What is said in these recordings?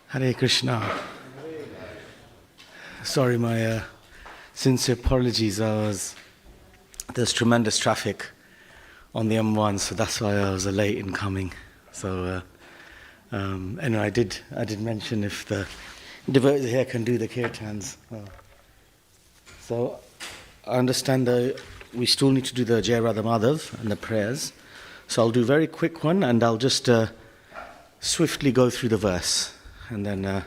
Hare Krishna. Sorry, my sincere apologies. There's tremendous traffic on the M1, so that's why I was late in coming. So anyway, I did mention if the devotees here can do the kirtans. So I understand that we still need to do the Jai Radha Madhav and the prayers. So I'll do a very quick one, and I'll just swiftly go through the verse, and then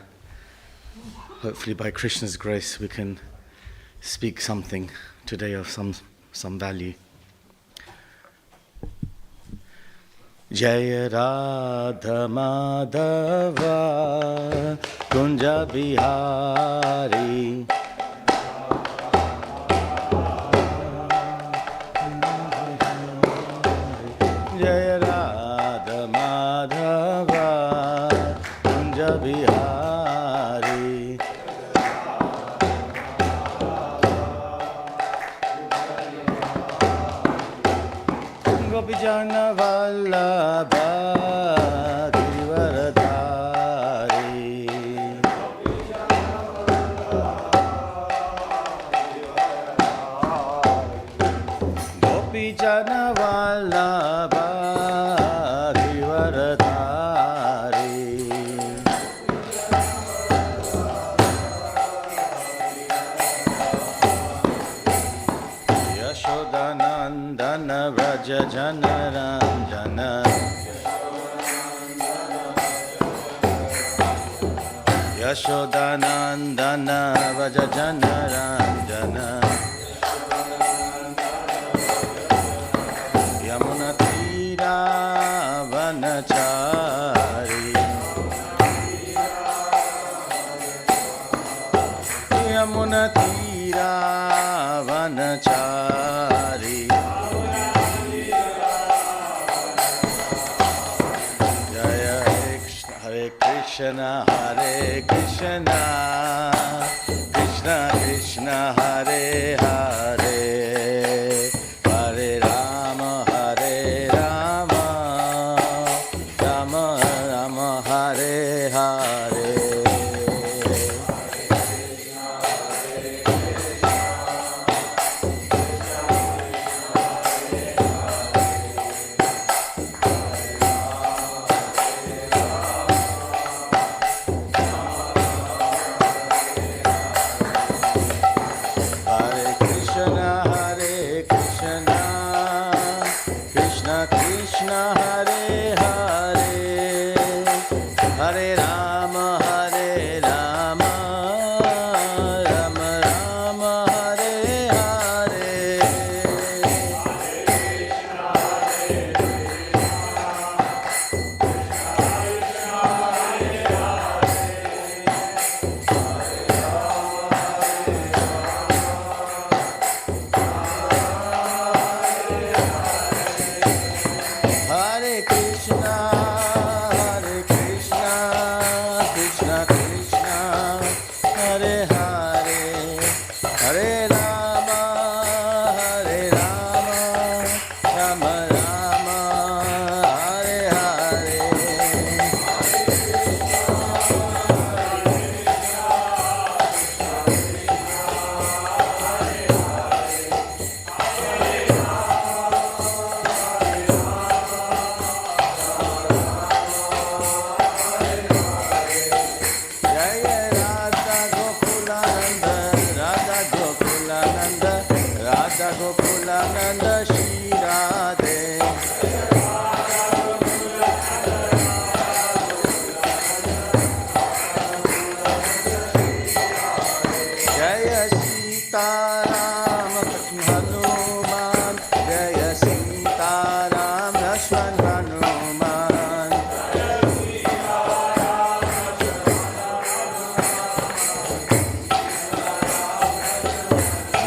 hopefully by Krishna's grace we can speak something today of some value. Jai Radha Madhava Kunja Bihari Jai Radha Madhava Kunja Bihari Gopijana Vallabha Givaradhari Gopijana Vallabha Givaradhari Yashodanandana Vraja Janaranjana Yashodanandana Vraja Janaranjana Yamuna Tira Vanachari Yamuna Tira Vanachari Jaya Hare Krishna Hare Krishna Krishna Krishna Hare Hare Hare Rama Hare Rama Rama Rama Hare Hare Krishna Hare Hare Hare Rama Hare Rama Rama Rama Hare Hare Hare Krishna, Hare Krishna, Krishna Krishna, Hare Hare, Hare Rama, Hare Rama, Rama Rama, Hare Hare. Radha Gokulananda Shri Radhe Jaya Sita Ram Hanuman Jaya Sita Ram Lakshman Hanuman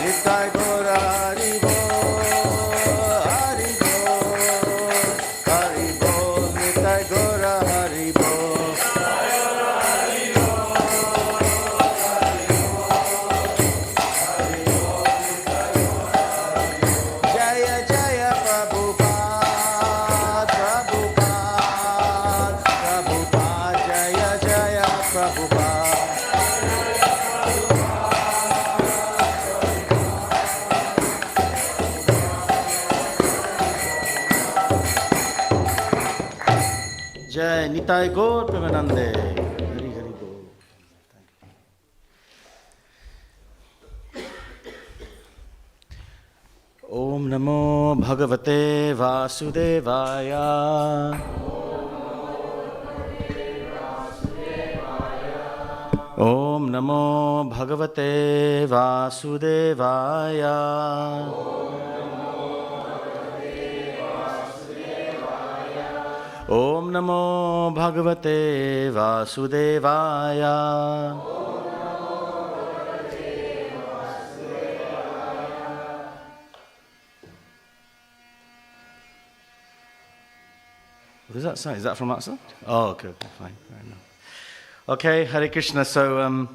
Nitai Gaura Hari Bol Jai Nitai Gaur Premanande. Hari Hari Bol. Om Namo Bhagavate Vasudevaya. Om Namo Bhagavate Vasudevaya. Om Namo Bhagavate Vasudevaya. What does that say? Is that from outside? Oh, okay, fine. Fair enough. Okay, Hare Krishna. So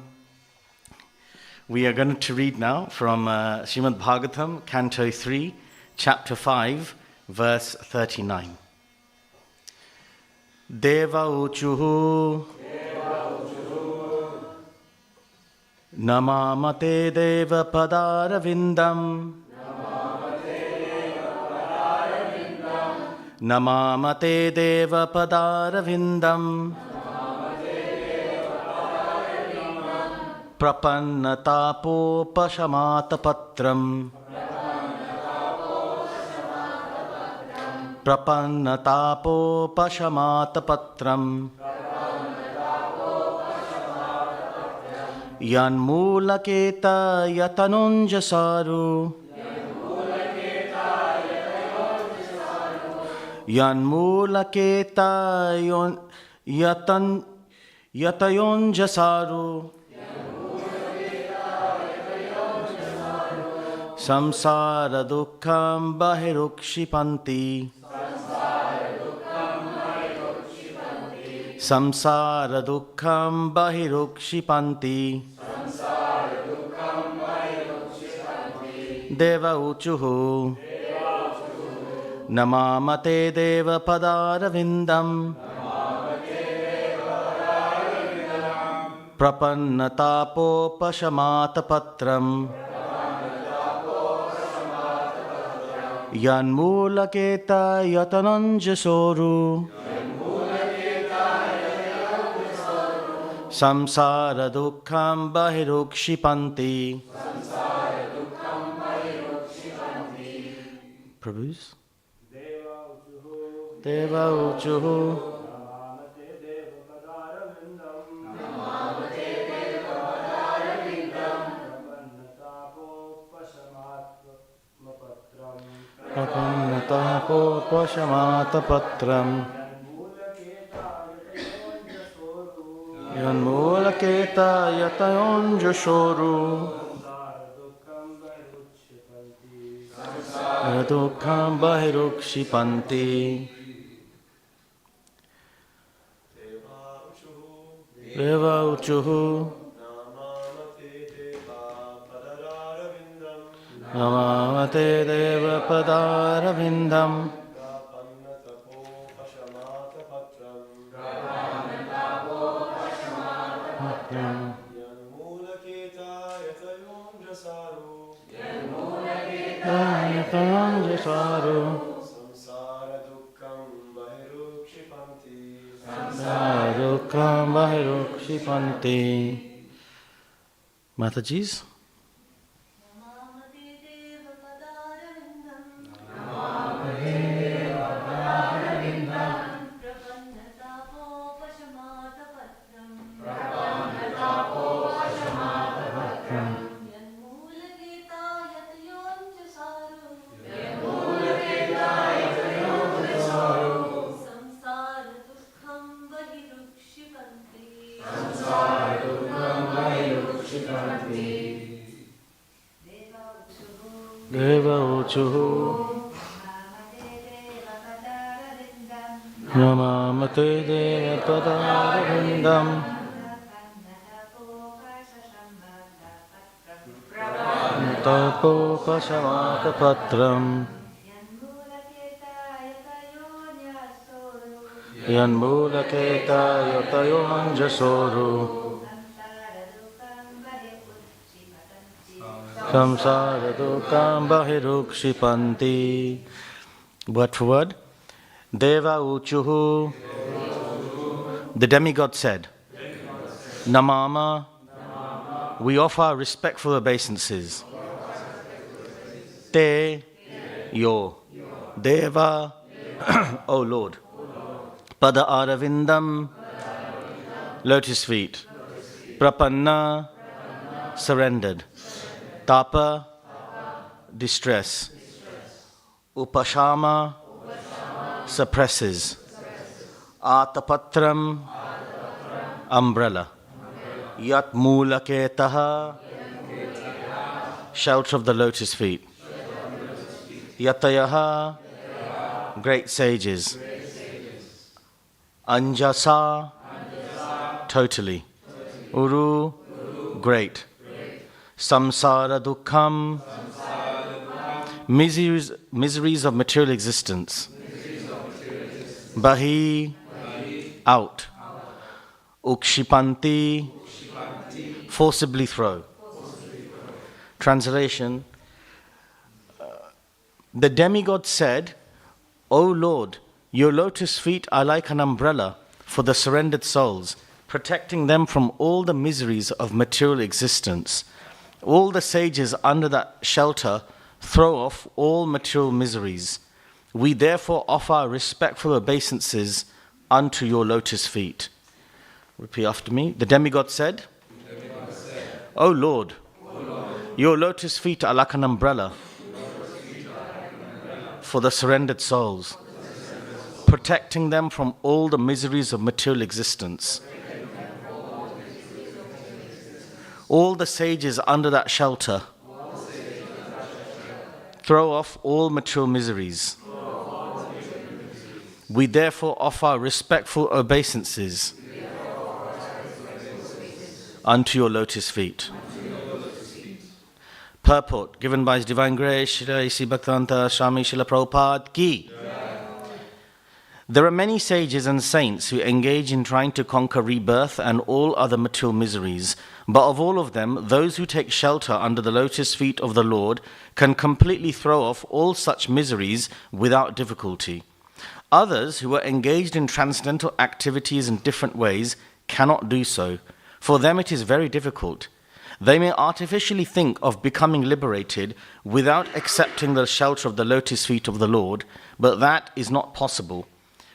we are going to read now from Srimad Bhagavatam, Canto 3, Chapter 5, verse 39. Deva uchuhu namamate deva padaravindam namamate deva padaravindam prapannatapopashamatapatram prapannatapopashamatapatram yanmulaketa yatanunjasaru yanmulaketa yatayunjasaru samsara dukkham bahirukshipanti samsara dukkham bahirukshipanti deva uchuhu namamate deva padaravindam prapannatapopashamatapatram yanmulaketa yatananjasoru samsara dukkham bahirukshipanti. Prabhus? Deva uchuhu prapannatapopashamatapatram yanmulaketa yatayunjasoru dukkam bahirukshipanti. Deva uchuhu namamate deva padaravindam yatayunjasaru dukkam bahirukshipanti. Mataji's. Deva uchuhu namamate deva padaravindam tapopashamatapatram yanmulaketa yatayunjasoru samsara dukkham bahirukshipanti. Word for word. Deva uchuhu The demigod said, Namama, we offer respectful obeisances. Te, your, Deva, O Lord. Pada Aravindam, lotus feet. Prapanna, surrendered. Tapa, distress. Upashama, suppresses. Atapatram, umbrella. Yat mulaketaha, shelter of the lotus feet. Yatayaha, great sages. Anjasa, totally. Uru, great. Samsara dukkham, miseries of material existence. Bahi, out. Ukshipanti, forcibly throw. Translation. The demigod said, O Lord, your lotus feet are like an umbrella for the surrendered souls, protecting them from all the miseries of material existence. All the sages under that shelter throw off all material miseries. We therefore offer respectful obeisances unto your lotus feet. Repeat after me. The demigod said, O Lord, your lotus feet are like an umbrella for the surrendered souls, protecting them from all the miseries of material existence. All the sages under that shelter throw off all material miseries. We therefore offer respectful obeisances unto your lotus feet. Purport given by His Divine Grace, Shri Bhaktivedanta Swami Srila Prabhupada Ki. There are many sages and saints who engage in trying to conquer rebirth and all other material miseries, but of all of them, those who take shelter under the lotus feet of the Lord can completely throw off all such miseries without difficulty. Others who are engaged in transcendental activities in different ways cannot do so. For them it is very difficult. They may artificially think of becoming liberated without accepting the shelter of the lotus feet of the Lord, but that is not possible.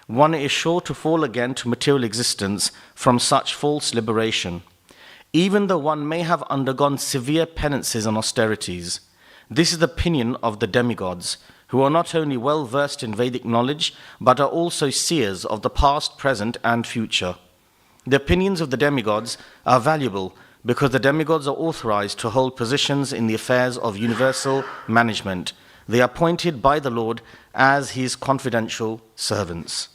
One is sure to fall again to material existence from such false liberation, even though one may have undergone severe penances and austerities. This is the opinion of the demigods, who are not only well versed in Vedic knowledge, but are also seers of the past, present, and future. The opinions of the demigods are valuable because the demigods are authorized to hold positions in the affairs of universal management. They are appointed by the Lord as His confidential servants.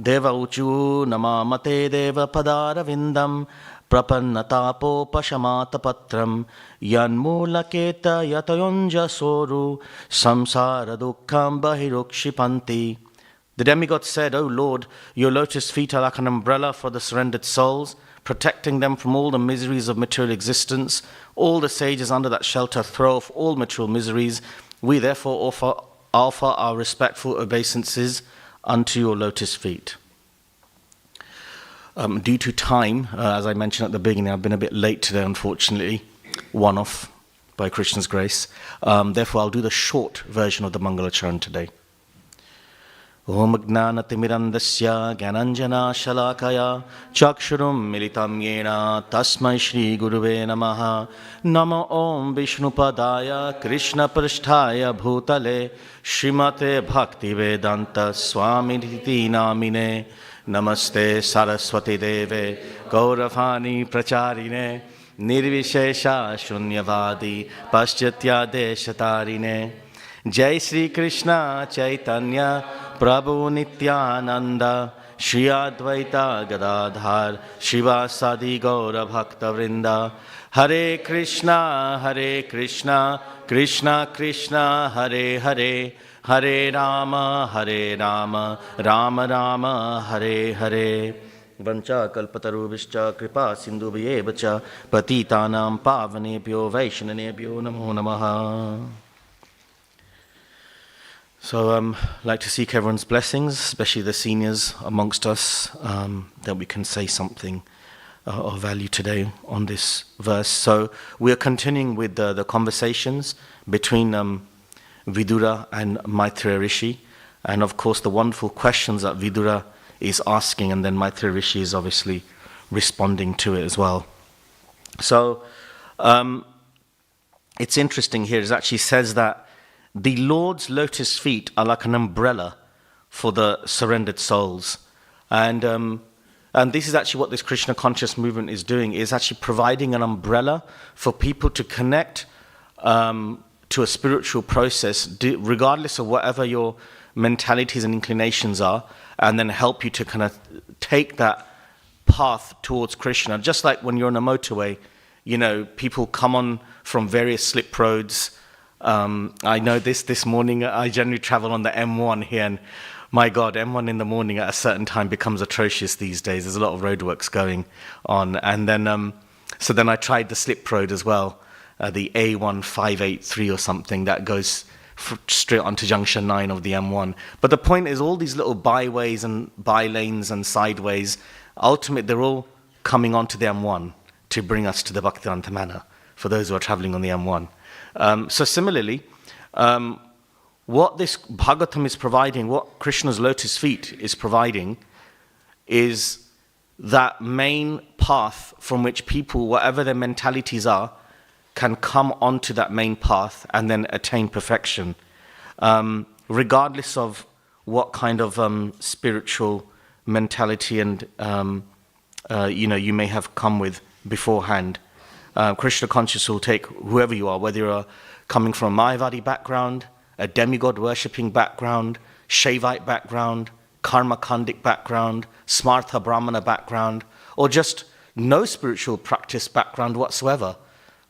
Deva uchu namamate deva padara vindam prapannatapo pashamata patram yanmulaketa yatayonja soru samsara dukkham bahirukshipanti. The demigod said, O Lord, your lotus feet are like an umbrella for the surrendered souls, protecting them from all the miseries of material existence. All the sages under that shelter throw off all material miseries. We therefore offer our respectful obeisances unto your lotus feet. Due to time, as I mentioned at the beginning, I've been a bit late today, unfortunately. One off by Krishna's grace. Therefore, I'll do the short version of the Mangalacharan today. Om Gnanatimirandasya Gyananjana Shalakaya Chakshurum Militam Yena Tasmai Shri Guruve Namaha Namo Om Vishnupadaya Krishna Prasthaya Bhutale Srimate Bhaktivedanta Swami Niti Namine Namaste Saraswati Deve Gauravani Pracharine Nirvishesha Shunyavadi Paschatya Deshatarine Jai Sri Krishna Chaitanya Prabhu Nityananda Shri Advaita Gadadhar Shivasadi Gaura Bhakta Vrinda Hare Krishna Krishna Krishna Hare Hare Hare Rama Rama Rama Hare Hare Vancha kalpatarubhischa kripa sindhubhye cha patitanam pavanebhyo vaishnanebhyo namo namaha. So I'd like to seek everyone's blessings, especially the seniors amongst us, that we can say something of value today on this verse. So we are continuing with the conversations between Vidura and Maitreya Rishi, and of course the wonderful questions that Vidura is asking, and then Maitreya Rishi is obviously responding to it as well. So it's interesting here, it actually says that the Lord's lotus feet are like an umbrella for the surrendered souls. And this is actually what this Krishna conscious movement is doing, is actually providing an umbrella for people to connect to a spiritual process, regardless of whatever your mentalities and inclinations are, and then help you to kind of take that path towards Krishna. Just like when you're on a motorway, you know, people come on from various slip roads. I know this morning I generally travel on the M1 here, and my God, M1 in the morning at a certain time becomes atrocious these days. There's a lot of roadworks going on. And then, so then I tried the slip road as well, the A1583 or something that goes straight onto junction 9 of the M1. But the point is, all these little byways and bylanes and sideways, ultimately they're all coming onto the M1 to bring us to the Bhaktivedanta Manor, for those who are traveling on the M1. So similarly, what this Bhagavatam is providing, what Krishna's lotus feet is providing, is that main path from which people, whatever their mentalities are, can come onto that main path and then attain perfection, regardless of what kind of spiritual mentality and you may have come with beforehand. Krishna conscious will take whoever you are, whether you're coming from a Mayavadi background, a demigod worshipping background, Shaivite background, Karma Khandic background, Smartha Brahmana background, or just no spiritual practice background whatsoever,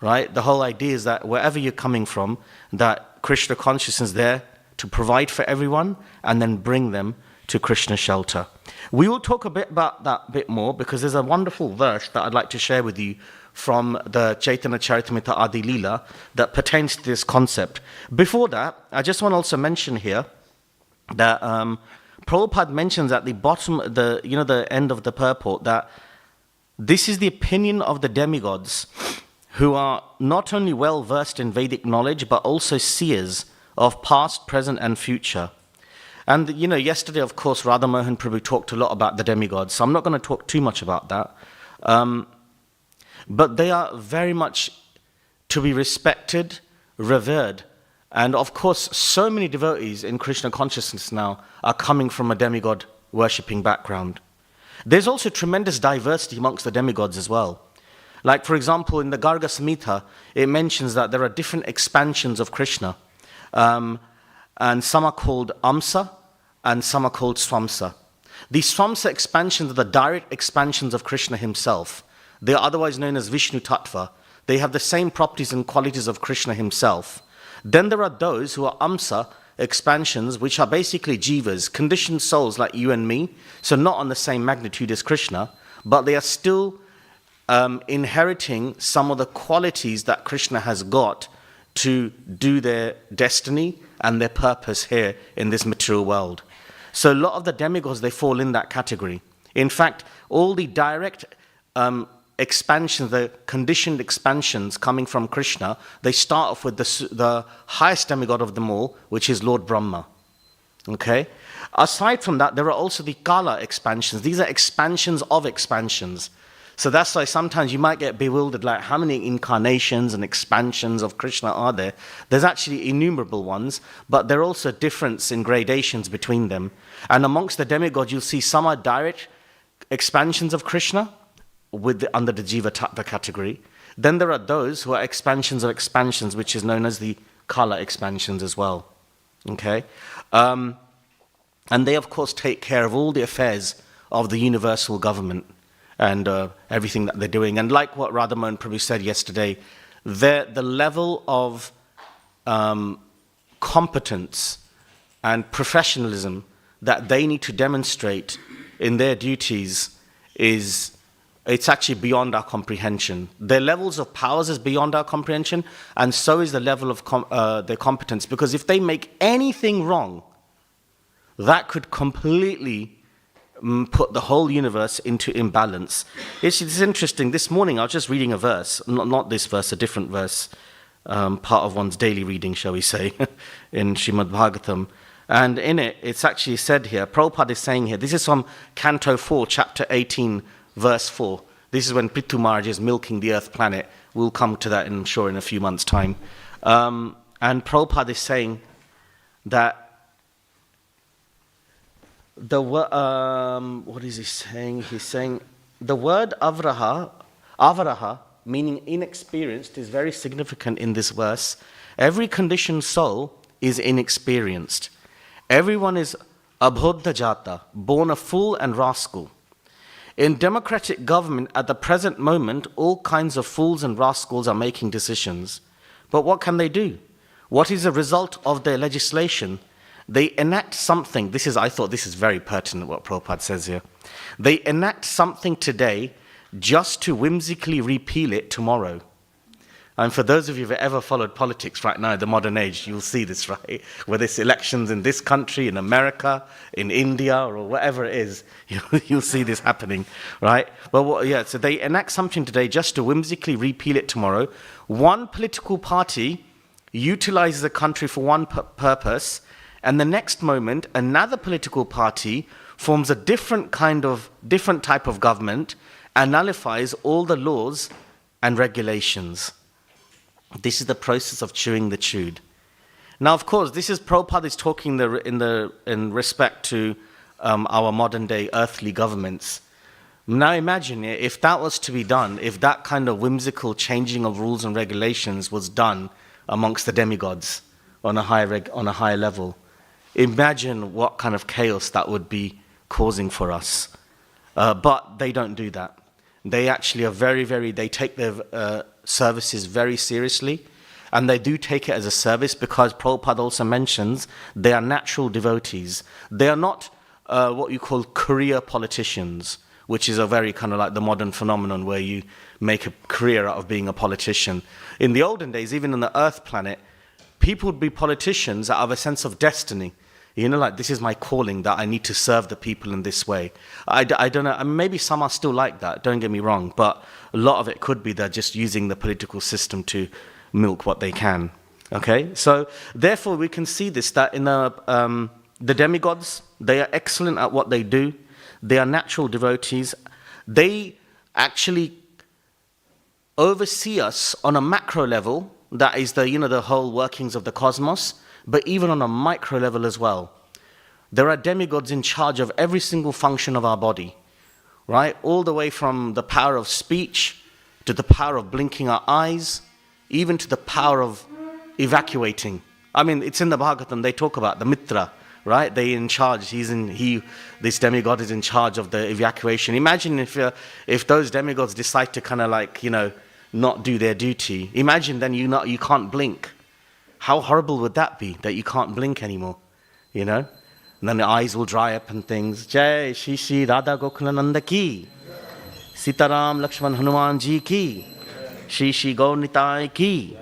right? The whole idea is that wherever you're coming from, that Krishna consciousness is there to provide for everyone and then bring them to Krishna's shelter. We will talk a bit about that a bit more, because there's a wonderful verse that I'd like to share with you from the Chaitanya Charitamrita Adi Leela that pertains to this concept. Before that, I just want to also mention here that Prabhupada mentions at the bottom, the end of the purport, that this is the opinion of the demigods, who are not only well versed in Vedic knowledge but also seers of past, present, and future. And yesterday, of course, Radha Mohan Prabhu talked a lot about the demigods, so I'm not going to talk too much about that. But they are very much to be respected, revered. And of course, so many devotees in Krishna consciousness now are coming from a demigod worshipping background. There's also tremendous diversity amongst the demigods as well. Like, for example, in the Garga Samhita, it mentions that there are different expansions of Krishna. And some are called Amsa, and some are called Swamsa. These Swamsa expansions are the direct expansions of Krishna himself. They are otherwise known as Vishnu Tattva. They have the same properties and qualities of Krishna himself. Then there are those who are Amsa expansions, which are basically jivas, conditioned souls like you and me, so not on the same magnitude as Krishna, but they are still inheriting some of the qualities that Krishna has got to do their destiny and their purpose here in this material world. So a lot of the demigods, they fall in that category. In fact, all the direct expansions, the conditioned expansions coming from Krishna, they start off with the highest demigod of them all, which is Lord Brahma. Okay? Aside from that, there are also the Kala expansions. These are expansions of expansions. So that's why sometimes you might get bewildered, like how many incarnations and expansions of Krishna are there? There's actually innumerable ones, but there are also difference in gradations between them. And amongst the demigods, you'll see some are direct expansions of Krishna under the Jiva Tattva category. Then there are those who are expansions of expansions, which is known as the Kala expansions as well. Okay? And they, of course, take care of all the affairs of the universal government and everything that they're doing. And like what Radha Mohan Prabhu said yesterday, the level of competence and professionalism that they need to demonstrate in their duties it's actually beyond our comprehension. Their levels of powers is beyond our comprehension, and so is the level of their competence. Because if they make anything wrong, that could completely put the whole universe into imbalance. It's interesting. This morning I was just reading a verse, not this verse, a different verse, part of one's daily reading, shall we say, in Srimad Bhagavatam. And in it, it's actually said here, Prabhupada is saying here, this is from Canto 4, Chapter 18, Verse 4. This is when Prithu Maharaj is milking the earth planet. We'll come to that, I'm sure, in a few months' time. And Prabhupada is saying that what is he saying? He's saying the word avaraha, meaning inexperienced, is very significant in this verse. Every conditioned soul is inexperienced. Everyone is abhodha jata, born a fool and rascal. In democratic government at the present moment, all kinds of fools and rascals are making decisions. But what can they do? What is the result of their legislation? They enact something. I thought this is very pertinent what Prabhupada says here. They enact something today just to whimsically repeal it tomorrow. And for those of you who have ever followed politics right now, the modern age, you'll see this, right? Whether it's elections in this country, in America, in India, or whatever it is, you'll see this happening, right? Well, so they enact something today just to whimsically repeal it tomorrow. One political party utilizes the country for one purpose, and the next moment, another political party forms a different type of government and nullifies all the laws and regulations. This is the process of chewing the chewed. Now, of course, this is Prabhupada is talking in respect to our modern day earthly governments. Now imagine if that was to be done, if that kind of whimsical changing of rules and regulations was done amongst the demigods on a higher level. Imagine what kind of chaos that would be causing for us. But they don't do that. They actually are they take their services very seriously, and they do take it as a service because Prabhupada also mentions they are natural devotees. They are not what you call career politicians, which is a very kind of like the modern phenomenon where you make a career out of being a politician. In the olden days, even on the earth planet, people would be politicians out of a sense of destiny. Like, this is my calling, that I need to serve the people in this way. I don't know, I mean, maybe some are still like that, don't get me wrong, but a lot of it could be they're just using the political system to milk what they can. Okay, so therefore we can see this, that in the demigods, they are excellent at what they do. They are natural devotees. They actually oversee us on a macro level, that is the whole workings of the cosmos, but even on a micro level as well. There are demigods in charge of every single function of our body, right? All the way from the power of speech, to the power of blinking our eyes, even to the power of evacuating. I mean, it's in the Bhagavatam, they talk about the Mitra, right? They in charge, this demigod is in charge of the evacuation. Imagine if those demigods decide to kind of not do their duty. Imagine then you can't blink. How horrible would that be, that you can't blink anymore, And then the eyes will dry up and things. Jai Shri Shri Radha Gokulananda ki, Sitaram Lakshman Hanuman ji ki, Shri Shri Gaur Nitai ki.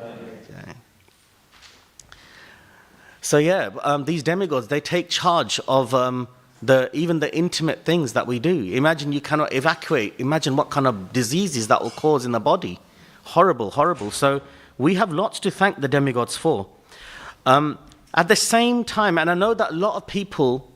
So these demigods, they take charge of even the intimate things that we do. Imagine you cannot evacuate. Imagine what kind of diseases that will cause in the body. Horrible, horrible. So we have lots to thank the demigods for. At the same time, and I know that a lot of people,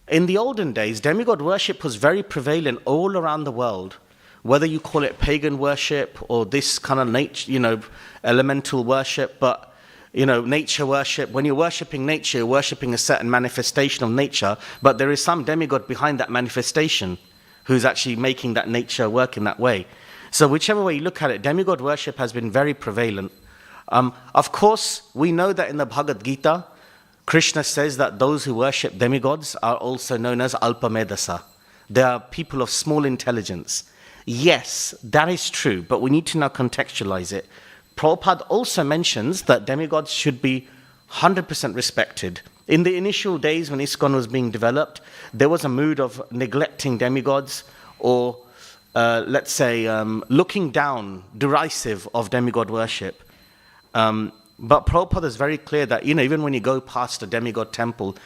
in the olden days, demigod worship was very prevalent all around the world. Whether you call it pagan worship or this kind of nature, elemental worship, but nature worship. When you're worshipping nature, you're worshipping a certain manifestation of nature, but there is some demigod behind that manifestation who's actually making that nature work in that way. So whichever way you look at it, demigod worship has been very prevalent. Of course, we know that in the Bhagavad Gita, Krishna says that those who worship demigods are also known as alpamedasa. They are people of small intelligence. Yes, that is true, but we need to now contextualize it. Prabhupada also mentions that demigods should be 100% respected. In the initial days when ISKCON was being developed, there was a mood of neglecting demigods or let's say, looking down, derisive of demigod worship. But Prabhupada is very clear that, even when you go past a demigod temple,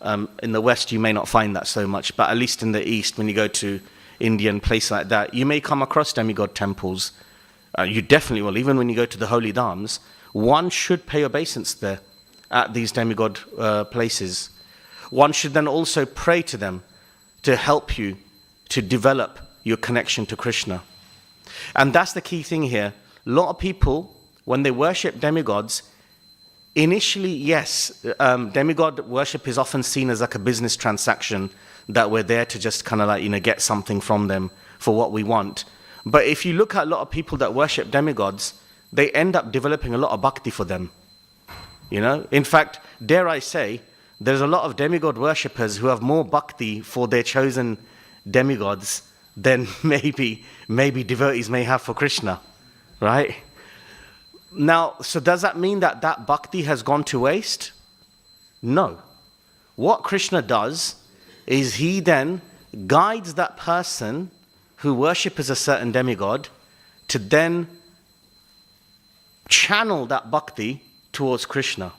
In the West, you may not find that so much, but at least in the East, when you go to India and places like that, you may come across demigod temples. You definitely will. Even when you go to the Holy Dhams, one should pay obeisance there at these demigod places. One should then also pray to them to help you to develop your connection to Krishna. And that's the key thing here. A lot of people, when they worship demigods, initially, yes, demigod worship is often seen as like a business transaction, that we're there to just kind of like, get something from them for what we want. But if you look at a lot of people that worship demigods, they end up developing a lot of bhakti for them. In fact, dare I say, there's a lot of demigod worshippers who have more bhakti for their chosen demigods than maybe devotees may have for Krishna, right? Now, so does that mean that bhakti has gone to waste? No. What Krishna does is he then guides that person who worships a certain demigod to then channel that bhakti towards Krishna.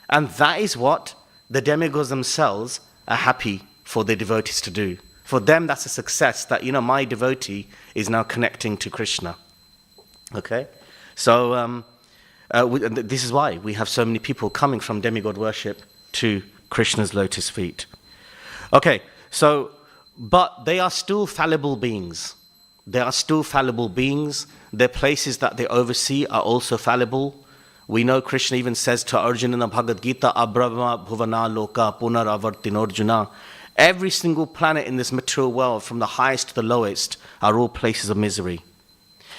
And that is what the demigods themselves are happy for their devotees to do. For them, that's a success that, my devotee is now connecting to Krishna. Okay? So, this is why we have so many people coming from demigod worship to Krishna's lotus feet. Okay, so, but they are still fallible beings. They are still fallible beings. Their places that they oversee are also fallible. We know Krishna even says to Arjuna in the Bhagavad Gita, Abrahma bhuvana loka punaravartinorjuna. Every single planet in this material world, from the highest to the lowest, are all places of misery.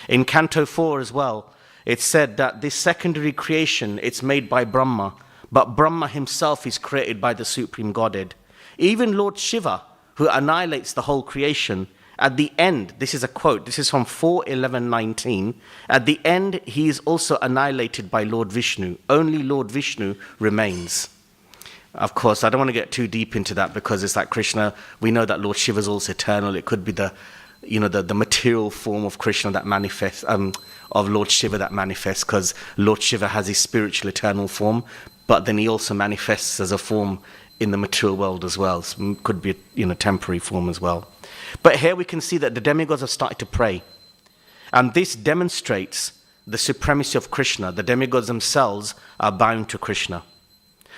In Canto 4 as well, it's said that this secondary creation, it's made by Brahma, but Brahma himself is created by the Supreme Godhead. Even Lord Shiva, who annihilates the whole creation, at the end, this is a quote, this is from 4:11:19, at the end he is also annihilated by Lord Vishnu. Only Lord Vishnu remains. Of course, I don't want to get too deep into that because it's like Krishna, we know that Lord Shiva is also eternal. It could be the material form of Krishna that manifests, of Lord Shiva that manifests, because Lord Shiva has his spiritual eternal form, but then he also manifests as a form in the material world as well. So it could be a temporary form as well. But here we can see that the demigods have started to pray. And this demonstrates the supremacy of Krishna. The demigods themselves are bowing to Krishna.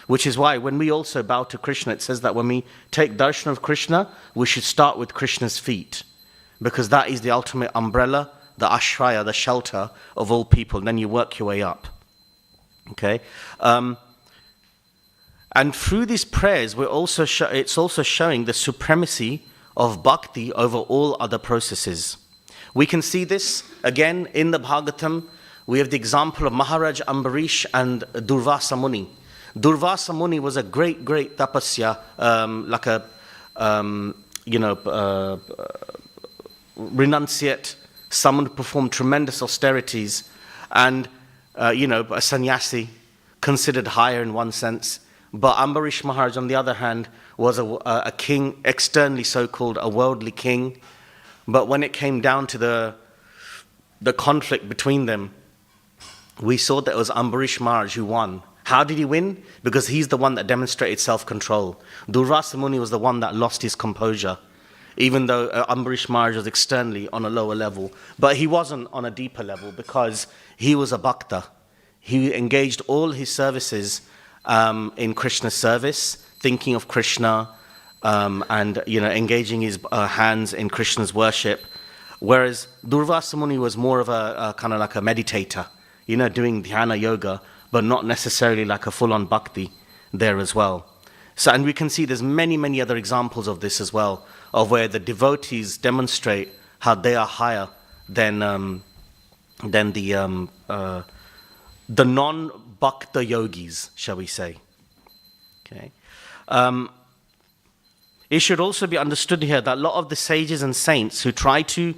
Which is why when we also bow to Krishna, it says that when we take darshan of Krishna, we should start with Krishna's feet. Because that is the ultimate umbrella, the ashraya, the shelter of all people. And then you work your way up. Okay? And through these prayers, it's also showing the supremacy of bhakti over all other processes. We can see this again in the Bhagavatam. We have the example of Maharaj Ambarish and Durvasa Muni. Durvasa Muni was a great tapasya, renunciate, someone who performed tremendous austerities, and a sannyasi, considered higher in one sense. But Ambarish Maharaj, on the other hand, was a king, externally so-called a worldly king. But when it came down to the conflict between them, we saw that it was Ambarish Maharaj who won. How did he win? Because he's the one that demonstrated self-control. Durvasa Muni was the one that lost his composure, even though Ambarish Maharaj was externally on a lower level. But he wasn't on a deeper level because he was a bhakta. He engaged all his services in Krishna's service, thinking of Krishna, and engaging his hands in Krishna's worship. Whereas Durvasa Muni was more of a kind of like a meditator, doing dhyana yoga, but not necessarily like a full-on bhakti there as well. So, and we can see there's many other examples of this as well, of where the devotees demonstrate how they are higher than the non-bhakta yogis, shall we say. Okay. It should also be understood here that a lot of the sages and saints who try to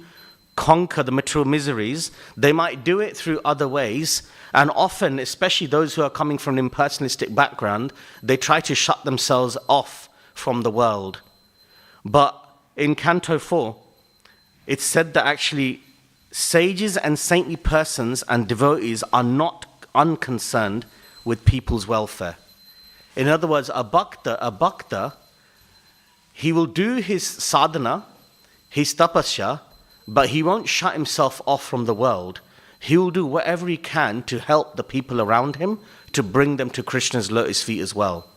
conquer the material miseries, they might do it through other ways, and often, especially those who are coming from an impersonalistic background, they try to shut themselves off from the world. But in Canto 4, it's said that actually sages and saintly persons and devotees are not unconcerned with people's welfare. In other words, a bhakta, he will do his sadhana, his tapasya, but he won't shut himself off from the world. He will do whatever he can to help the people around him, to bring them to Krishna's lotus feet as well.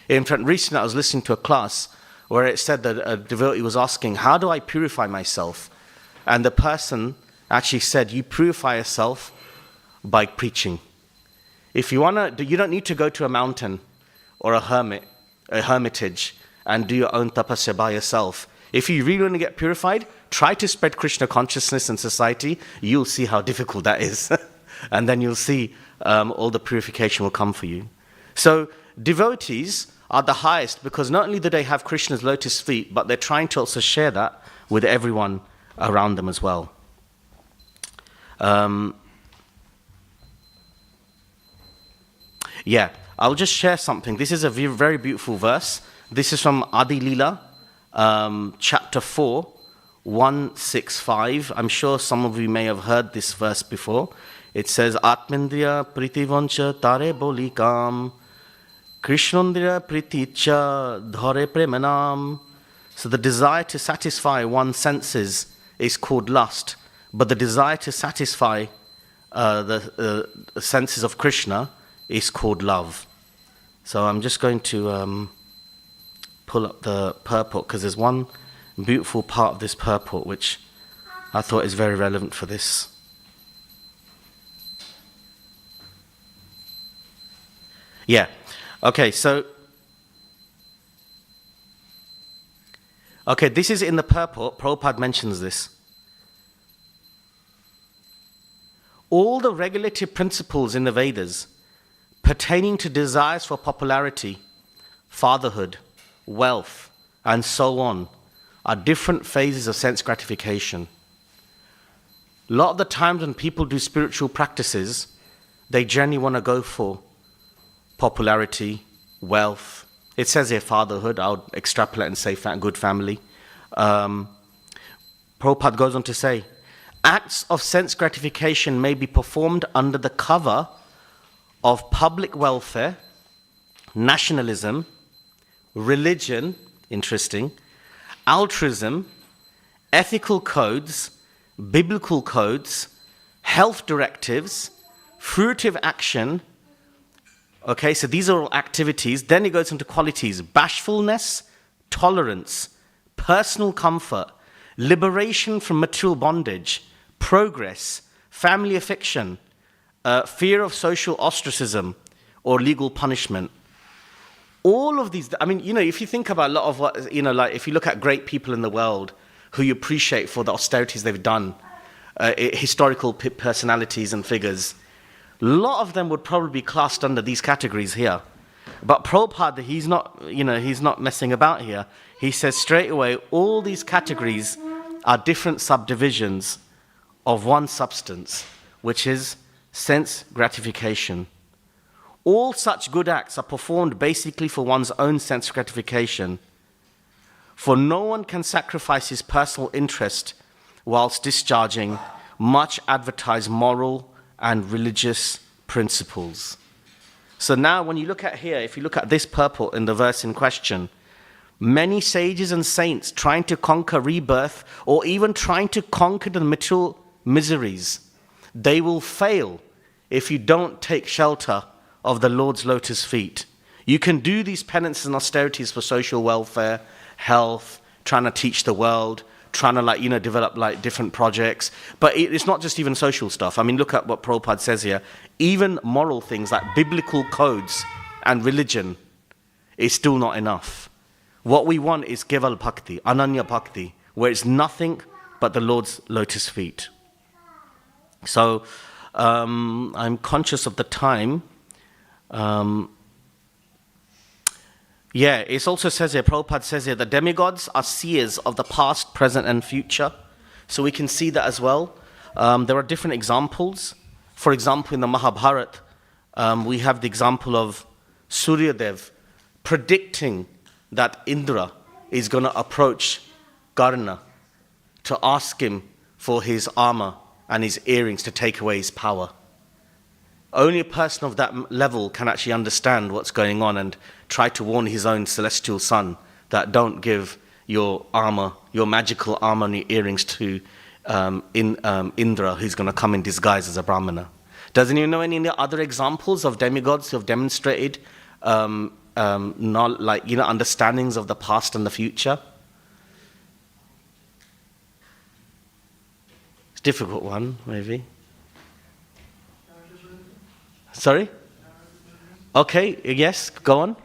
In fact, recently I was listening to a class where it said that a devotee was asking, how do I purify myself? And the person actually said, you purify yourself by preaching. If you you don't need to go to a mountain or a hermitage, and do your own tapasya by yourself. If you really want to get purified, try to spread Krishna consciousness in society. You'll see how difficult that is. And then you'll see all the purification will come for you. So devotees are the highest because not only do they have Krishna's lotus feet, but they're trying to also share that with everyone around them as well. I'll just share something. This is a very beautiful verse. This is from Adi Leela, chapter 4, 165. I'm sure some of you may have heard this verse before. It says, Atmendriya pritivancha tare bolikam, Krishnandriya priticha dhare premanam. So the desire to satisfy one's senses is called lust, but the desire to satisfy the senses of Krishna is called love. So I'm just going to pull up the purport because there's one beautiful part of this purport which I thought is very relevant for this. This is in the purport. Prabhupada mentions this. All the regulative principles in the Vedas pertaining to desires for popularity, fatherhood, wealth, and so on are different phases of sense gratification. A lot of the times when people do spiritual practices, they generally want to go for popularity, wealth. It says here fatherhood. I'll extrapolate and say good family. Prabhupada goes on to say, acts of sense gratification may be performed under the cover of public welfare, nationalism, religion, interesting, altruism, ethical codes, biblical codes, health directives, fruitive action. Okay, so these are all activities. Then it goes into qualities: bashfulness, tolerance, personal comfort, liberation from material bondage, progress, family affection, fear of social ostracism or legal punishment. All of these, if you think about a lot of what, if you look at great people in the world who you appreciate for the austerities they've done, historical personalities and figures, a lot of them would probably be classed under these categories here. But Prabhupada, he's not messing about here. He says straight away, all these categories are different subdivisions of one substance, which is sense gratification. All such good acts are performed basically for one's own sense gratification. For no one can sacrifice his personal interest whilst discharging much advertised moral and religious principles. So now when you look at here, if you look at this purport in the verse in question, many sages and saints trying to conquer rebirth or even trying to conquer the material miseries, they will fail if you don't take shelter of the Lord's lotus feet. You can do these penances and austerities for social welfare, health, trying to teach the world, trying to develop different projects. But it's not just even social stuff. Look at what Prabhupada says here. Even moral things like biblical codes and religion is still not enough. What we want is Keval Bhakti, Ananya Bhakti, where it's nothing but the Lord's lotus feet. So I'm conscious of the time. It also says here, Prabhupada says here, the demigods are seers of the past, present, and future. So we can see that as well. There are different examples. For example, in the Mahabharata, we have the example of Suryadev predicting that Indra is going to approach Karna to ask him for his armor and his earrings to take away his power. Only a person of that level can actually understand what's going on and try to warn his own celestial son that don't give your armor, your magical armor and your earrings to Indra, who's going to come in disguise as a Brahmana. Does anyone know any other examples of demigods who have demonstrated understandings of the past and the future? It's a difficult one, maybe. Sorry? Okay, yes, go on.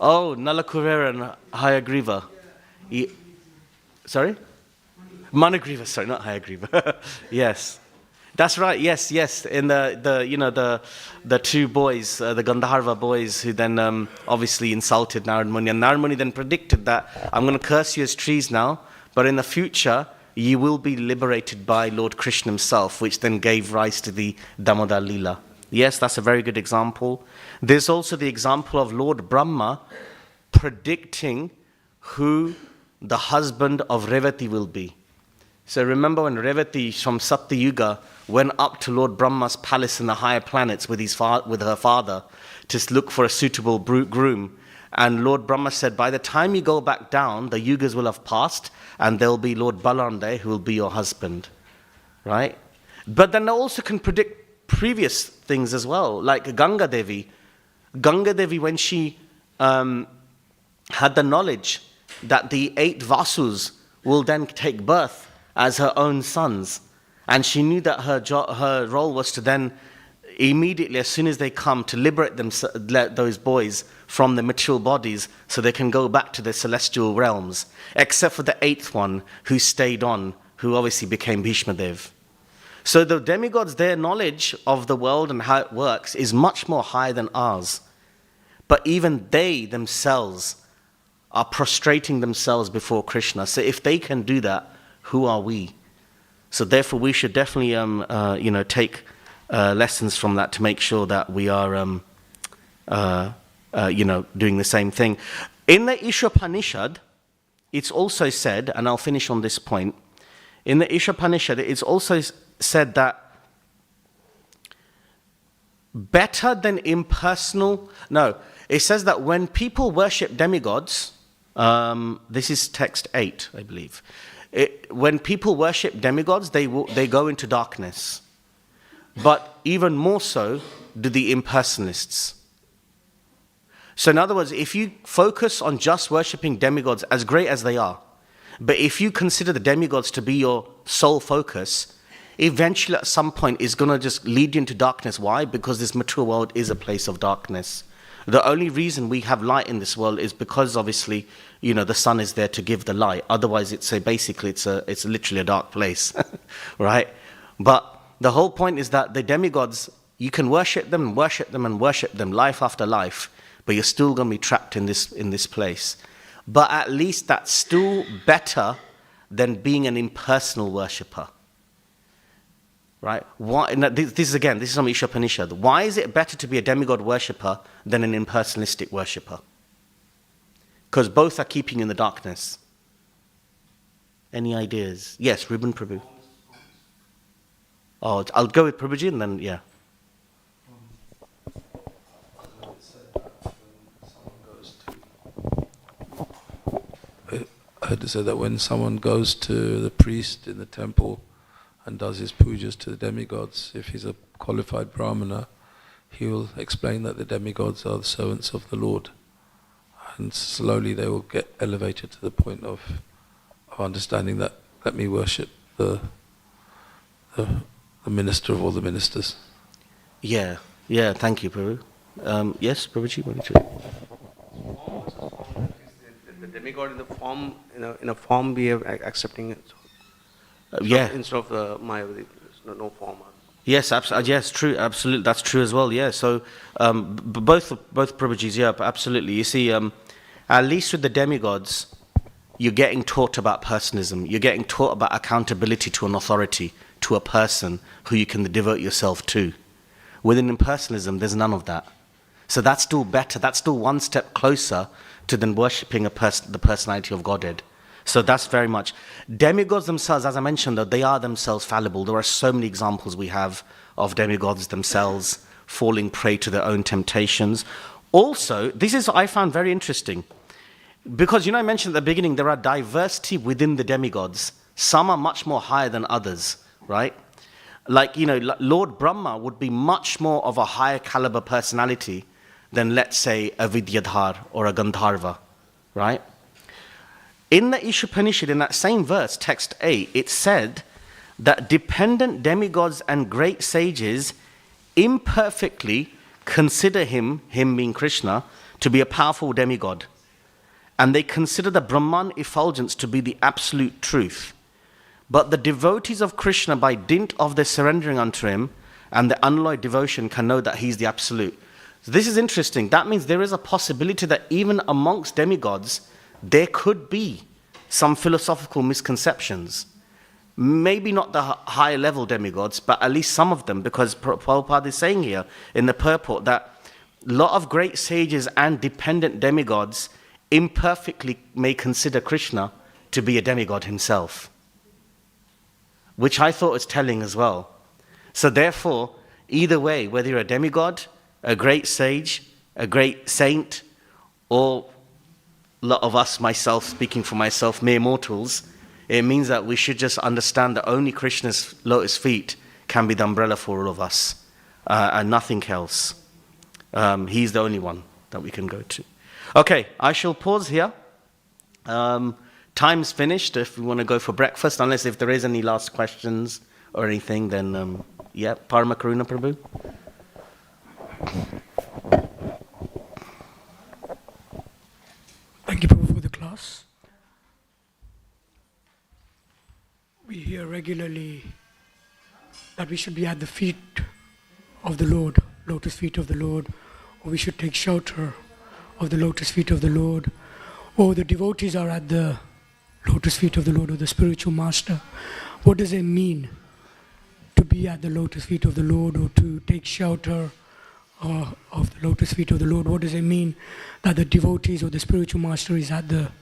Oh, Nalakurera and Hayagriva. Sorry? Managriva, sorry, not Hayagriva. Yes. That's right, yes. In the two boys, the Gandharva boys, who then obviously insulted Narad Muni. And Narad Muni then predicted that, I'm going to curse you as trees now, but in the future, you will be liberated by Lord Krishna himself, which then gave rise to the Damodar Leela. Yes, that's a very good example. There's also the example of Lord Brahma predicting who the husband of Revati will be. So remember when Revati from Satyuga went up to Lord Brahma's palace in the higher planets with her father to look for a suitable groom. And Lord Brahma said, by the time you go back down, the yugas will have passed and there'll be Lord Balaram there who will be your husband. Right? But then they also can predict previous things as well, like Ganga Devi. Ganga Devi, when she had the knowledge that the 8 Vasus will then take birth as her own sons, and she knew that her role was to then immediately, as soon as they come, to liberate those boys from the material bodies so they can go back to their celestial realms, except for the 8th one who stayed on, who obviously became Bhishma Dev. So the demigods, their knowledge of the world and how it works is much more high than ours. But even they themselves are prostrating themselves before Krishna. So if they can do that, who are we? So therefore we should definitely take lessons from that to make sure that we are doing the same thing. In the Ishopanishad, it's also said, and I'll finish on this point, in the Ishopanishad, it's also said that better than impersonal... No, it says that when people worship demigods, this is text 8, I believe. When people worship demigods, they go into darkness. But even more so do the impersonalists. So in other words, if you focus on just worshipping demigods, as great as they are, but if you consider the demigods to be your sole focus, eventually at some point it's going to just lead you into darkness. Why? Because this material world is a place of darkness. The only reason we have light in this world is because obviously, the sun is there to give the light. Otherwise it's literally a dark place, right? But the whole point is that the demigods, you can worship them and worship them and worship them life after life, but you're still going to be trapped in this place. But at least that's still better than being an impersonal worshipper. Right? Why, this is from Ishopanishad. Why is it better to be a demigod worshipper than an impersonalistic worshipper? Because both are keeping you in the darkness. Any ideas? Yes, Ruben Prabhu. Oh, I'll go with Prabhuji and then, yeah. I heard it said that when someone goes to the priest in the temple and does his pujas to the demigods, if he's a qualified brahmana, he will explain that the demigods are the servants of the Lord. And slowly they will get elevated to the point of understanding that let me worship the minister of all the ministers. Yeah, thank you, Prabhu. Yes, Prabhuji, what do the demigod in the form, in a form we are accepting it. Yeah. Instead of the Mayavadi, there's no form. Yes, yes, true, absolutely, that's true as well. Yeah, so both Prabhujis, yeah, absolutely. You see, at least with the demigods, you're getting taught about personism. You're getting taught about accountability to an authority, to a person who you can devote yourself to. Within impersonalism, there's none of that. So that's still better. That's still one step closer to then worshipping the personality of Godhead. So that's very much. Demigods themselves, as I mentioned, though, they are themselves fallible. There are so many examples we have of demigods themselves falling prey to their own temptations. Also, this is I found very interesting. Because, I mentioned at the beginning, there are diversity within the demigods. Some are much more higher than others, right? Like, Lord Brahma would be much more of a higher caliber personality than, let's say, a Vidyadhar or a Gandharva, right? In the Ishopanishad, in that same verse, text 8, it said that dependent demigods and great sages imperfectly consider him being Krishna, to be a powerful demigod. And they consider the Brahman effulgence to be the absolute truth. But the devotees of Krishna, by dint of their surrendering unto him and the unalloyed devotion, can know that he's the absolute. So this is interesting. That means there is a possibility that even amongst demigods, there could be some philosophical misconceptions. Maybe not the higher level demigods, but at least some of them, because Prabhupada is saying here in the purport that a lot of great sages and dependent demigods imperfectly may consider Krishna to be a demigod himself, which I thought was telling as well. So therefore, either way, whether you're a demigod, a great sage, a great saint, or a lot of us, myself, speaking for myself, mere mortals, it means that we should just understand that only Krishna's lotus feet can be the umbrella for all of us, and nothing else. He's the only one that we can go to. Okay, I shall pause here. Time's finished if we want to go for breakfast, unless if there is any last questions or anything, then yeah, Parama Karuna Prabhu. Thank you, Prabhu, for the class. We hear regularly that we should be at the feet of the Lord, lotus feet of the Lord, or we should take shelter of the lotus feet of the Lord, or the devotees are at the lotus feet of the Lord, or the spiritual master. What does it mean to be at the lotus feet of the Lord, or to take shelter of the lotus feet of the Lord? What does it mean that the devotees or the spiritual master is at the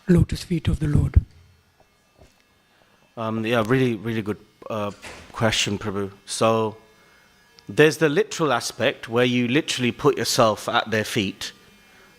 lotus feet of the Lord? Yeah, really, really good question, Prabhu. So there's the literal aspect where you literally put yourself at their feet.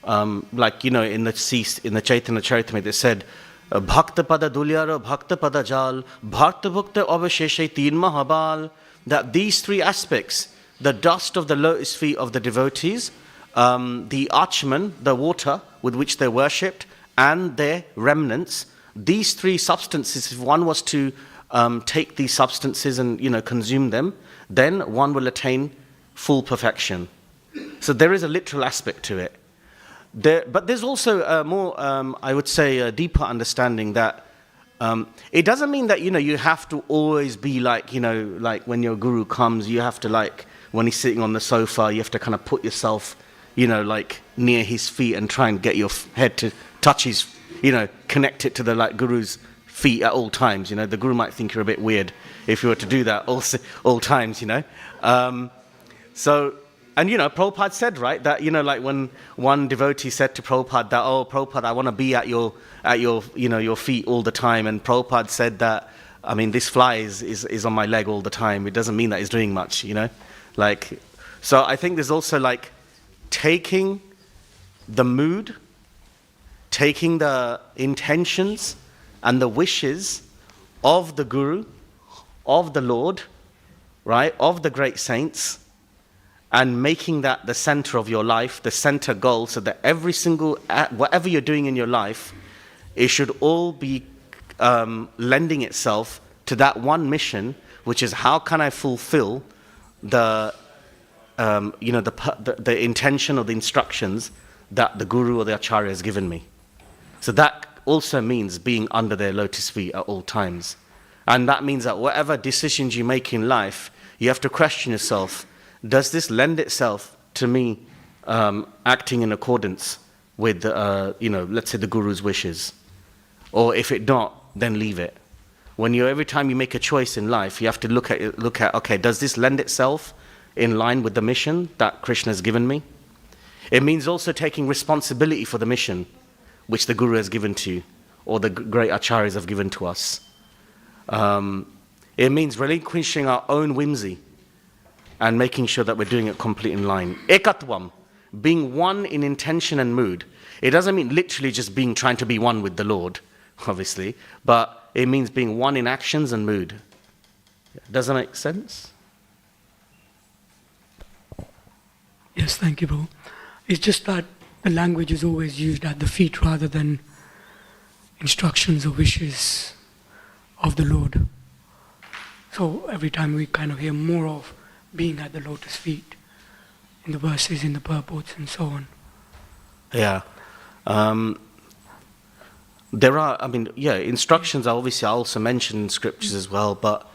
Like, in the Chaitanya Charitamrita, it said, Bhakta pada dulyara, Bhakta pada jal, Bhakta bhakta avasheshe teen mahabal. That these three aspects, the dust of the lotus feet of the devotees, the archman, the water with which they worshipped, and their remnants, these three substances, if one was to take these substances and consume them, then one will attain full perfection. So there is a literal aspect to it. But there's also a more, I would say, a deeper understanding that it doesn't mean that you have to always be like like when your guru comes, you have to when he's sitting on the sofa, you have to kind of put yourself like near his feet and try and get your head to touch his, connect it to the guru's feet at all times. The guru might think you're a bit weird if you were to do that all times. So. And Prabhupada said, right, that like when one devotee said to Prabhupada that, oh Prabhupada, I want to be at your your feet all the time, and Prabhupada said that, I mean, this fly is on my leg all the time. It doesn't mean that he's doing much, so I think there's also taking the mood, taking the intentions and the wishes of the guru, of the Lord, right, of the great saints, and making that the center of your life, the center goal, so that every single, whatever you're doing in your life, it should all be lending itself to that one mission, which is how can I fulfill the intention or the instructions that the guru or the acharya has given me. So that also means being under their lotus feet at all times. And that means that whatever decisions you make in life, you have to question yourself, does this lend itself to me acting in accordance with, let's say the guru's wishes? Or if it not, then leave it. Every time you make a choice in life, you have to look at, okay, does this lend itself in line with the mission that Krishna has given me? It means also taking responsibility for the mission which the Guru has given to you, or the great acharyas have given to us. It means relinquishing our own whimsy and making sure that we're doing it completely in line. Ekatvam, being one in intention and mood. It doesn't mean literally just trying to be one with the Lord, obviously, but it means being one in actions and mood. Does that make sense? Yes, thank you, bro. It's just that the language is always used at the feet rather than instructions or wishes of the Lord. So every time we kind of hear more of being at the lotus feet in the verses, in the purports, and so on. Yeah. There are, instructions are obviously also mentioned in scriptures as well, but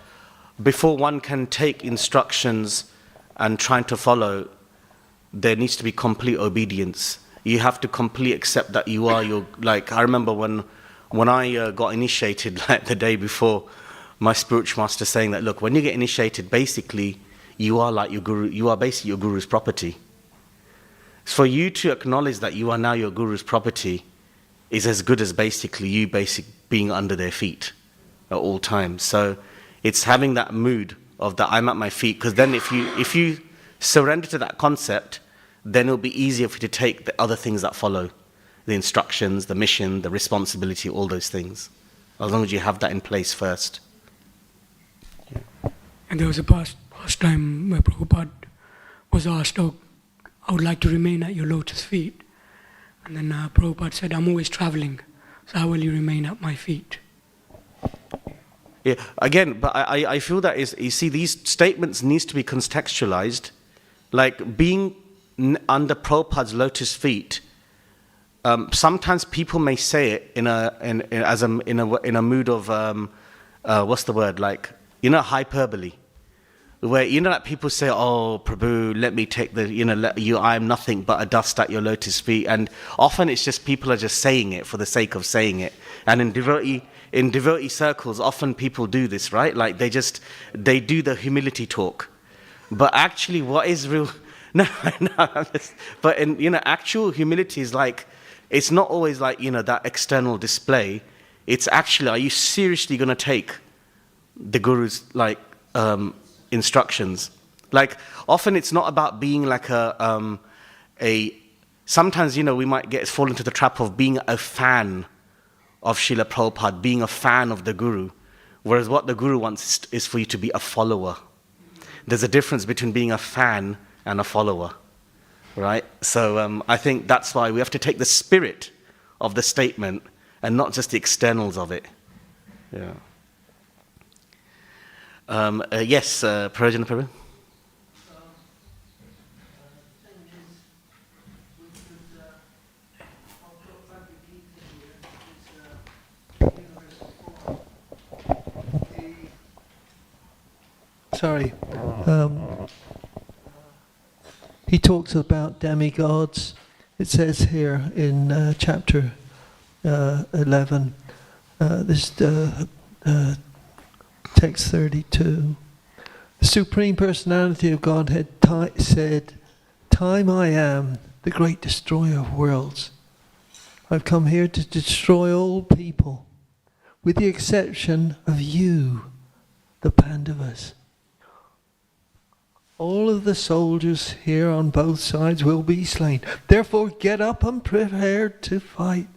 before one can take instructions and trying to follow, there needs to be complete obedience. You have to completely accept that you are I remember when I got initiated, like the day before, my spiritual master saying that, look, when you get initiated, basically, you are like your guru, you are basically your guru's property. For you to acknowledge that you are now your guru's property is as good as basically you being under their feet at all times. So it's having that mood of that I'm at my feet, because then if you surrender to that concept, then it'll be easier for you to take the other things that follow, the instructions, the mission, the responsibility, all those things, as long as you have that in place first. Yeah. And there was a past time where Prabhupada was asked, oh, I would like to remain at your lotus feet. And then Prabhupada said, I'm always traveling, so how will you remain at my feet? Yeah, again, but I feel that you see, these statements needs to be contextualized. Like being under Prabhupada's lotus feet, sometimes people may say it in a mood of what's the word, like, hyperbole, where that people say, oh Prabhu, let me take the I am nothing but a dust at your lotus feet, and often it's just people are just saying it for the sake of saying it. And in devotee circles, often people do this, right? Like they do the humility talk, but actually what is real but in actual humility is like, it's not always like that external display. It's actually, are you seriously going to take the guru's instructions? Like often it's not about being like sometimes we might fall into the trap of being a fan of Srila Prabhupada, being a fan of the guru, whereas what the guru wants is for you to be a follower. There's a difference between being a fan and a follower, right? So I think that's why we have to take the spirit of the statement and not just the externals of it. Yeah. Yes, Prajana Prabhu? Sorry. He talks about demigods. It says here in chapter 11, this text 32, the Supreme Personality of Godhead said, "Time I am, the great destroyer of worlds. I've come here to destroy all people, with the exception of you, the Pandavas. All of the soldiers here on both sides will be slain. Therefore get up and prepare to fight.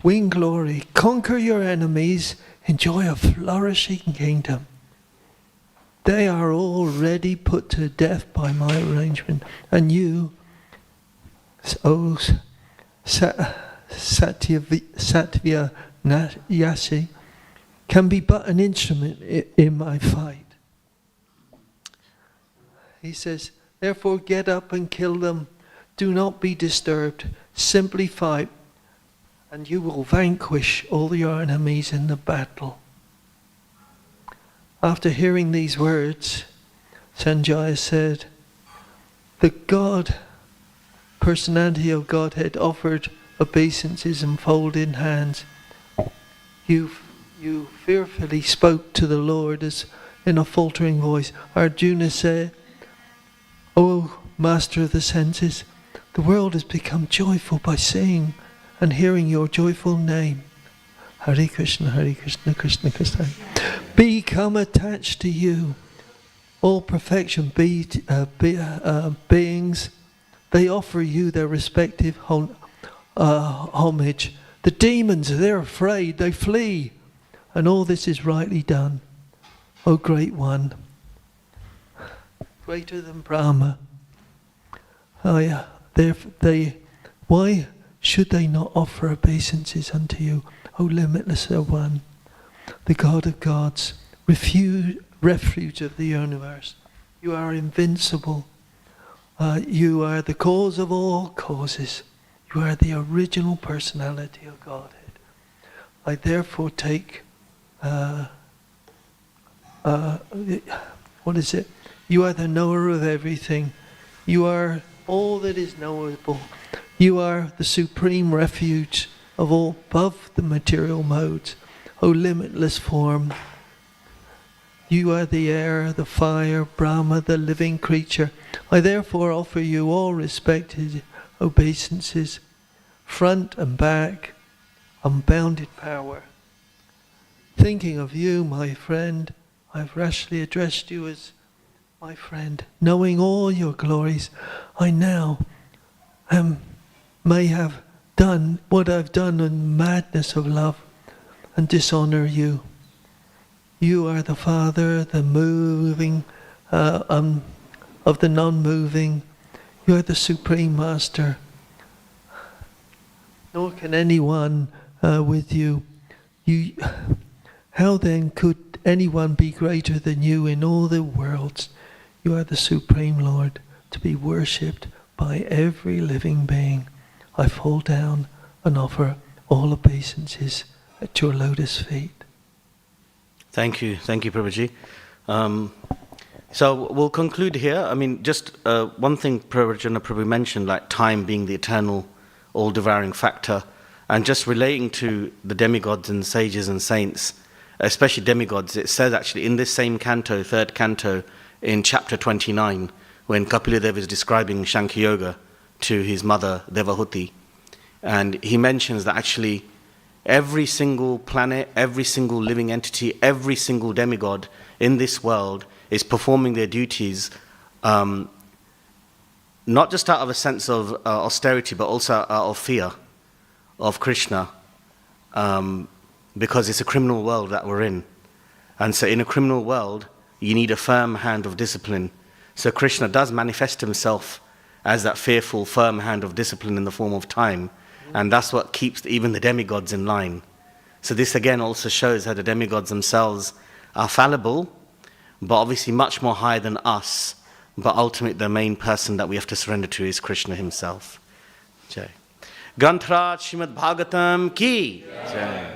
Win glory, conquer your enemies, enjoy a flourishing kingdom. They are already put to death by my arrangement, and you, O Sattva Yasi, can be but an instrument in my fight." He says, therefore get up and kill them. Do not be disturbed. Simply fight, and you will vanquish all your enemies in the battle. After hearing these words, Sanjaya said, the God, personality of Godhead, offered obeisances and folded hands. You fearfully spoke to the Lord as in a faltering voice. Arjuna said, O Master of the senses, The world has become joyful by seeing and hearing your joyful name. Hare Krishna, Krishna Krishna. Become attached to you. All perfection beings, they offer you their respective homage. The demons, they're afraid, they flee. And all this is rightly done. O Great One, greater than Brahma. Oh yeah, why should they not offer obeisances unto you, O limitless One, the God of gods, refuge of the universe? You are invincible. You are the cause of all causes. You are the original personality of Godhead. I therefore take, what is it? You are the knower of everything. You are all that is knowable. You are the supreme refuge of all above the material modes. O limitless form, you are the air, the fire, Brahma, the living creature. I therefore offer you all respected obeisances, front and back, unbounded power. Thinking of you, my friend, I've rashly addressed you as my friend. Knowing all your glories, I now may have done what I've done in madness of love and dishonor you. You are the Father, the moving, of the non-moving. You are the Supreme Master. Nor can anyone with you. How then could anyone be greater than you in all the worlds? You are the Supreme Lord, to be worshipped by every living being. I fall down and offer all obeisances at your lotus feet. Thank you, Prabhuji. So we'll conclude here. I mean, just one thing Prabhu mentioned, like time being the eternal, all-devouring factor, and just relating to the demigods and sages and saints, especially demigods. It says actually in this same canto, third canto, in chapter 29, when Kapiladeva is describing Shankha Yoga to his mother Devahuti, and he mentions that actually every single planet, every single living entity, every single demigod in this world is performing their duties, not just out of a sense of austerity, but also out of fear of Krishna, because it's a criminal world that we're in. And so in a criminal world, you need a firm hand of discipline. So Krishna does manifest himself as that fearful, firm hand of discipline in the form of time. And that's what keeps even the demigods in line. So this again also shows how the demigods themselves are fallible, but obviously much more higher than us. But ultimately the main person that we have to surrender to is Krishna himself. Jai. Grantraj Srimad Bhagavatam ki. Jai.